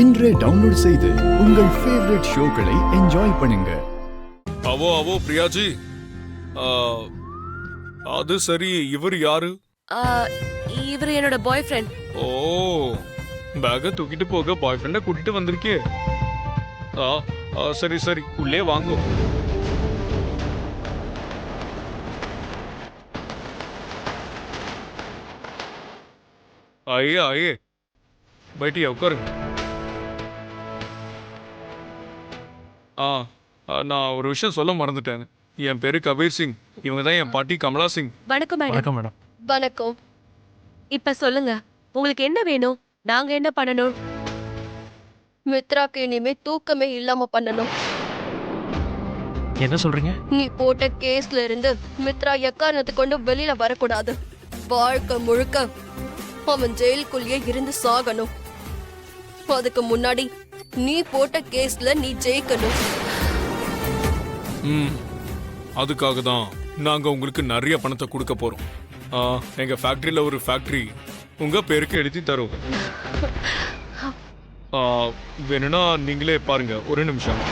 இன்றே டவுன்லோட் செய்து உங்கள் ஃபேவரட் ஷோக்களை என்ஜாய் பண்ணுங்க. அவோ பிரியாஜி, அது சரி, இவர் யாரு? இவர் என்னோட பாய் ஃப்ரெண்ட். ஓ, பேக தூக்கிட்டு போக பாய் ஃப்ரெண்ட கூட்டிட்டு வந்திருக்கே. சரி சரி, உள்ளே வாங்க. आइए आइए, बैठिए, உட்காருங்க. நான் ஒரு விஷயம் சொல்ல மறந்துட்டேன். என் பேரு கபீர் சிங். இவங்க தான் என் பாட்டி கமலா சிங். வணக்கம் மேடம். வணக்கம் மேடம். வணக்கம். இப்ப சொல்லுங்க, உங்களுக்கு என்ன வேணும்? நாங்க என்ன பண்ணணும்? மித்ராக்கு இனிமே தூக்கமே இல்லாம பண்ணணும். என்ன சொல்றீங்க? நீ போட்ட கேஸ்ல இருந்து மித்ரா எக்காரணத்தை கொண்டு வெளியில வரக்கூடாது. வாழ்க்கை முழுக்க அவன் ஜெயிலுக்குள்ளேயே இருந்து சாகணும். அதுக்கு முன்னாடி நீ போட்ட கேஸ்ல நீ ஜெயிக்கணும். அதுக்காக தான் நாங்க உங்களுக்கு நிறைய பணத்தை கொடுக்க போறோம். எங்க ஃபேக்டரியில ஒரு ஃபேக்டரி உங்க பேருக்கு எழுதி தருவோம். வேணும்னா நீங்களே பாருங்க. ஒரு நிமிஷம்.